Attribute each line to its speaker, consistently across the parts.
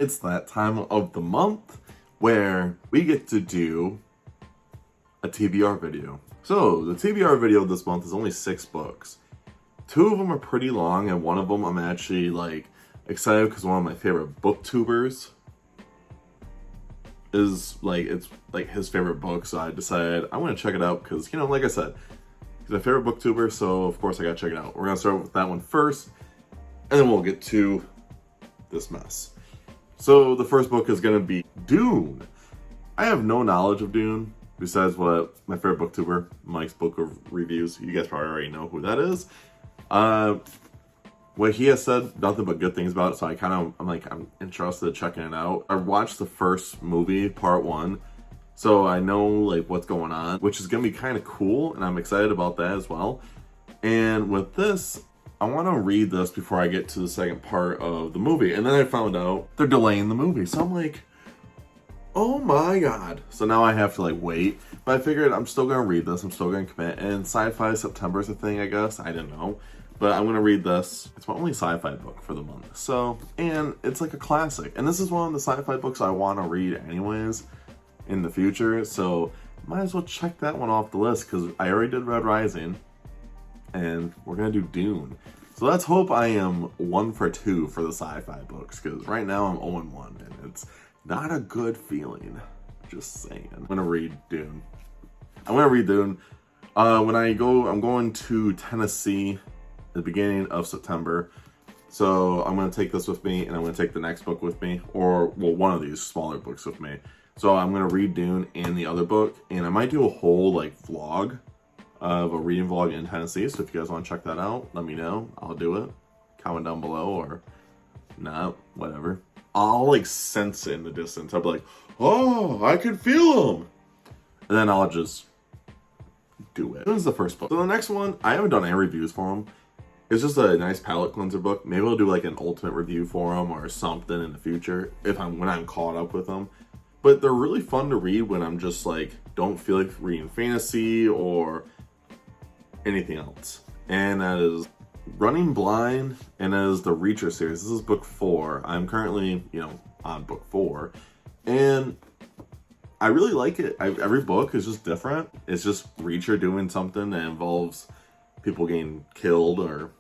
Speaker 1: It's that time of the month where we get to do a TBR video. So the TBR video this month is only 6 books. 2 of them are pretty long, and one of them I'm actually like excited because one of my favorite booktubers is like, it's like his favorite book, so I decided I want to check it out because, you know, like I said, he's my favorite booktuber, so of course I gotta check it out. We're gonna start with that one first, and then we'll get to this mess. So the first book is gonna be Dune. I have no knowledge of Dune besides what my favorite booktuber, Mike's Book of Reviews. You guys probably already know who that is. What he has said, nothing but good things about it, so I'm interested in checking it out. I watched the first movie, part 1, so I know like what's going on, which is gonna be kind of cool, and I'm excited about that as well. And with this, I want to read this before I get to the second part of the movie. And then I found out they're delaying the movie. So I'm like, oh my God. So now I have to like wait. But I figured I'm still going to read this. I'm still going to commit. And sci-fi September is a thing, I guess. I didn't know. But I'm going to read this. It's my only sci-fi book for the month. So, and it's like a classic. And this is one of the sci-fi books I want to read anyways in the future. So might as well check that one off the list because I already did Red Rising. And we're gonna do Dune. So let's hope I am 1 for 2 for the sci-fi books, because right now I'm 0-1, and it's not a good feeling. Just saying. I'm gonna read Dune. When I'm going to Tennessee at the beginning of September. So I'm gonna take this with me, and I'm gonna take the next book with me, or well, one of these smaller books with me. So I'm gonna read Dune and the other book, and I might do a whole like vlog of a reading vlog in Tennessee. So if you guys want to check that out, let me know. I'll do it. Comment down below, or not, whatever. I'll like sense it in the distance. I'll be like, oh, I can feel them. And then I'll just do it. This is the first book. So the next one, I haven't done any reviews for them. It's just a nice palate cleanser book. Maybe I'll do like an ultimate review for them or something in the future when I'm caught up with them. But they're really fun to read when I'm just like, don't feel like reading fantasy or anything else. And that is Running Blind, and that is the Reacher series. This is book 4. I'm currently, on book 4, and I really like it. Every book is just different. It's just Reacher doing something that involves people getting killed or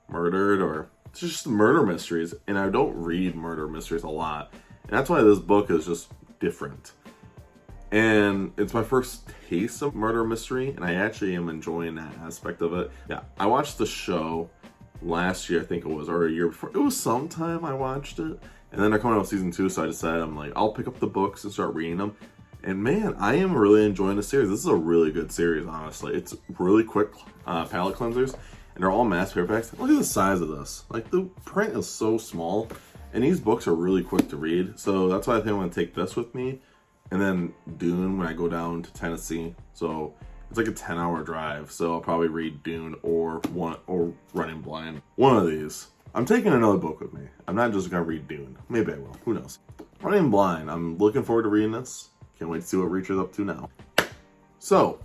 Speaker 1: murdered, or it's just murder mysteries, and I don't read murder mysteries a lot, and that's why this book is just different. And it's my first taste of murder mystery, and I actually am enjoying that aspect of it. Yeah, I watched the show last year, I think it was, or a year before. It was sometime I watched it, and then they're coming out with season 2, so I decided I'm like, I'll pick up the books and start reading them. And man, I am really enjoying the series. This is a really good series, honestly. It's really quick palette cleansers, and they're all mass paperbacks. Look at the size of this. Like, the print is so small, and these books are really quick to read, so that's why I think I'm going to take this with me. And then Dune when I go down to Tennessee. So it's like a 10-hour drive. So I'll probably read Dune or Running Blind. One of these. I'm taking another book with me. I'm not just gonna read Dune. Maybe I will. Who knows? Running Blind. I'm looking forward to reading this. Can't wait to see what Reacher's up to now. So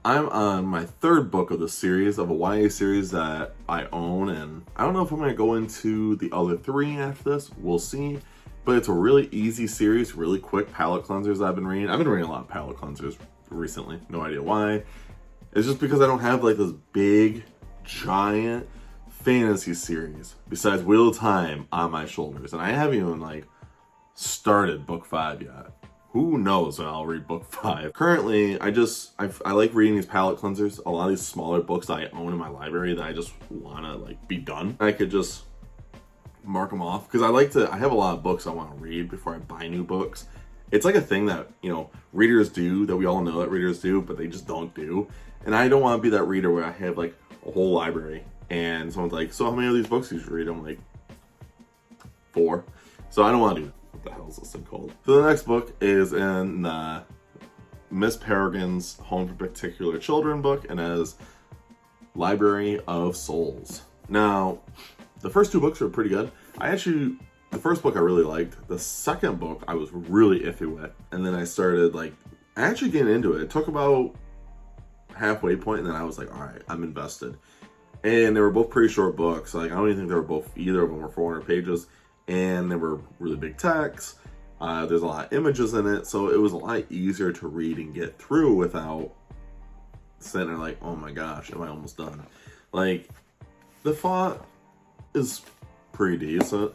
Speaker 1: I'm on my 3rd book of the series, of a YA series that I own, and I don't know if I'm gonna go into the other 3 after this. We'll see. But it's a really easy series, really quick palette cleansers I've been reading. I've been reading a lot of palette cleansers recently. No idea why. It's just because I don't have like this big, giant fantasy series besides Wheel of Time on my shoulders. And I haven't even like started book 5 yet. Who knows when I'll read book 5. Currently, I like reading these palette cleansers. A lot of these smaller books that I own in my library that I just want to like be done. I could just mark them off because I have a lot of books I want to read before I buy new books. It's like a thing that readers do, that we all know that readers do, but they just don't do. And I don't want to be that reader where I have like a whole library and someone's like, so how many of these books did you read? I'm like, 4. So I don't want to do that. What the hell is this thing called? So the next book is in Miss Peregrine's Home for Particular Children book, and as Library of Souls. Now, the first 2 books are pretty good. The first book I really liked. The second book I was really iffy with. And then I started actually getting into it. It took about halfway point, and then I was like, all right, I'm invested. And they were both pretty short books. Like, I don't even think either of them were 400 pages. and they were really big text. There's a lot of images in it, so it was a lot easier to read and get through without sitting there like, oh my gosh, am I almost done? Like, the font is pretty decent,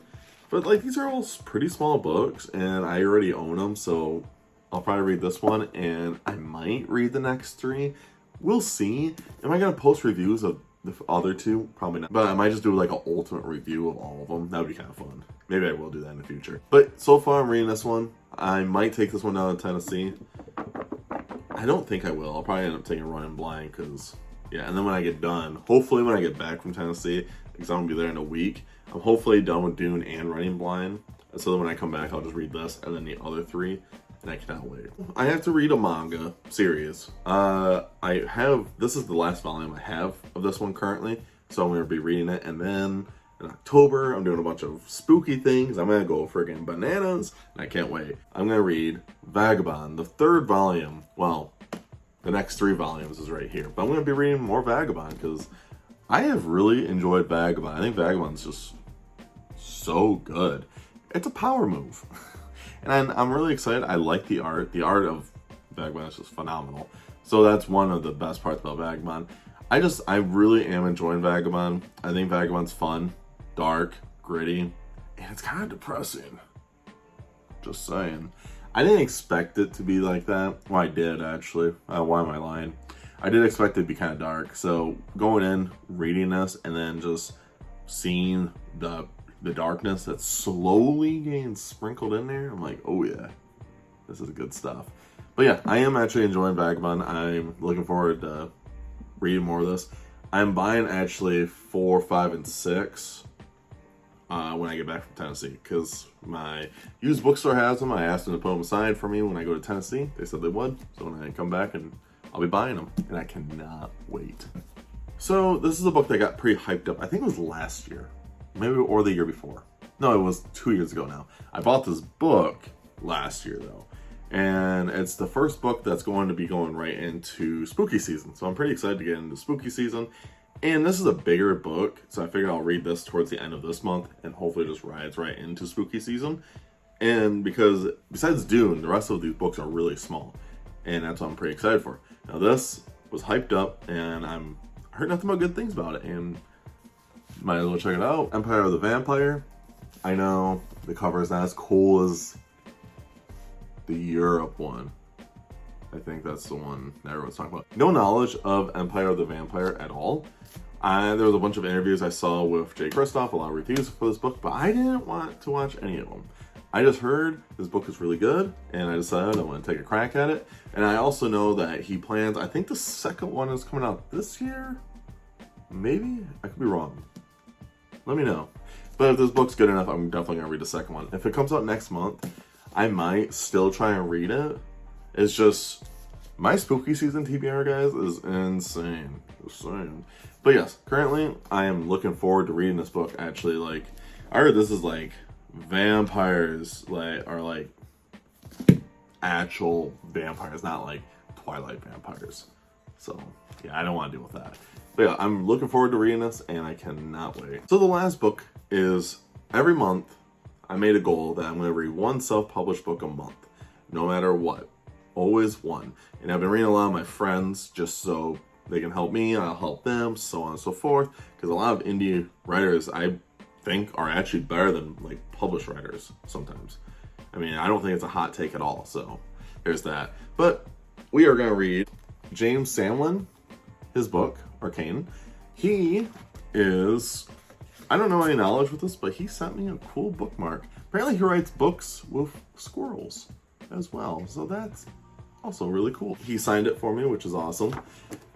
Speaker 1: but like these are all pretty small books, and I already own them, so I'll probably read this one, and I might read the next 3. We'll see. Am I gonna post reviews of the other 2? Probably not. But I might just do like an ultimate review of all of them. That would be kind of fun. Maybe I will do that in the future. But so far I'm reading this one. I might take this one down to Tennessee. I don't think I will. I'll probably end up taking Running Blind because, yeah, and then when I get done, hopefully when I get back from Tennessee, because I'm going to be there in a week, I'm hopefully done with Dune and Running Blind. So that when I come back, I'll just read this and then the other 3. And I cannot wait. I have to read a manga series. This is the last volume I have of this one currently. So I'm going to be reading it. And then in October, I'm doing a bunch of spooky things. I'm going to go friggin' bananas. And I can't wait. I'm going to read Vagabond, the 3rd volume. Well, the next 3 volumes is right here. But I'm going to be reading more Vagabond because I have really enjoyed Vagabond. I think Vagabond's just so good. It's a power move. And I'm really excited. I like the art. The art of Vagabond is just phenomenal. So that's one of the best parts about Vagabond. I really am enjoying Vagabond. I think Vagabond's fun, dark, gritty, and it's kind of depressing. Just saying. I didn't expect it to be like that. Well, I did, actually. Why am I lying? I did expect it to be kind of dark. So going in, reading this, and then just seeing the darkness that's slowly getting sprinkled in there, I'm like, oh yeah, this is good stuff. But yeah, I am actually enjoying Vagabond. I'm looking forward to reading more of this. I'm buying actually 4, 5, and 6 when I get back from Tennessee, because my used bookstore has them. I asked them to put them aside for me when I go to Tennessee. They said they would, so when I come back, and I'll be buying them, and I cannot wait. So this is a book that got pretty hyped up. I think it was last year. Maybe, or the year before. No, it was 2 years ago now. I bought this book last year though. And it's the first book that's going to be going right into spooky season. So I'm pretty excited to get into spooky season. And this is a bigger book. So I figured I'll read this towards the end of this month and hopefully just rides right into spooky season. And because besides Dune, the rest of these books are really small. And that's what I'm pretty excited for. Now this was hyped up and I heard nothing but good things about it. And might as well check it out. Empire of the Vampire. I know the cover is not as cool as the Europe one. I think that's the one that everyone's talking about. No knowledge of Empire of the Vampire at all. There was a bunch of interviews I saw with Jay Kristoff, a lot of reviews for this book, but I didn't want to watch any of them. I just heard this book is really good, and I decided I want to take a crack at it. And I also know that he plans, I think the second one is coming out this year? Maybe? I could be wrong. Let me know. But if this book's good enough, I'm definitely going to read the second one. If it comes out next month, I might still try and read it. It's just, my spooky season TBR, guys, is insane. Insane. But yes, currently, I am looking forward to reading this book. Actually, like, I heard this is like, vampires, like, are like, actual vampires, not like Twilight vampires. So, yeah, I don't want to deal with that. But yeah, I'm looking forward to reading this, and I cannot wait. So the last book is, every month, I made a goal that I'm going to read one self-published book a month, no matter what. Always one. And I've been reading a lot of my friends, just so they can help me, I'll help them, so on and so forth. Because a lot of indie writers, I think, are actually better than, like, published writers sometimes. I mean, I don't think it's a hot take at all, so there's that. But we are going to read James Samlin, his book, Arcane. He is, I don't know any knowledge with this, but he sent me a cool bookmark. Apparently he writes books with squirrels as well, so that's also really cool. He signed it for me, which is awesome.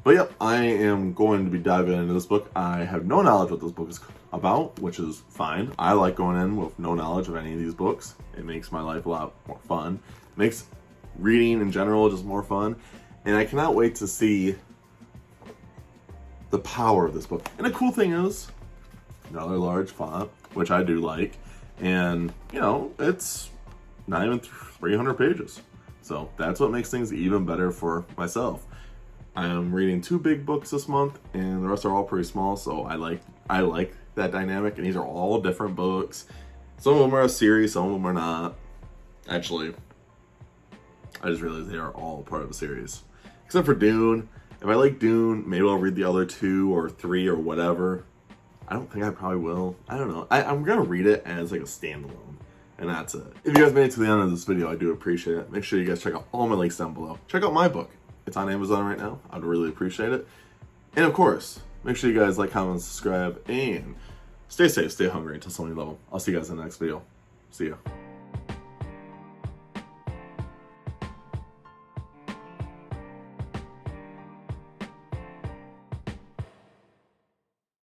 Speaker 1: But yep, I am going to be diving into this book. I have no knowledge what this book is about, which is fine. I like going in with no knowledge of any of these books. It makes my life a lot more fun. It makes reading in general just more fun. And I cannot wait to see the power of this book. And the cool thing is, another large font, which I do like, and you know, it's not even 300 pages. So that's what makes things even better for myself. I am reading 2 big books this month, and the rest are all pretty small, so I like that dynamic, and these are all different books. Some of them are a series, some of them are not. Actually, I just realized they are all part of a series. Except for Dune. If I like Dune, maybe I'll read the other 2 or 3 or whatever. I don't think I probably will. I don't know. I'm going to read it as like a standalone. And that's it. If you guys made it to the end of this video, I do appreciate it. Make sure you guys check out all my links down below. Check out my book. It's on Amazon right now. I'd really appreciate it. And of course, make sure you guys like, comment, subscribe, and stay safe, stay hungry until someone you love them. I'll see you guys in the next video. See ya.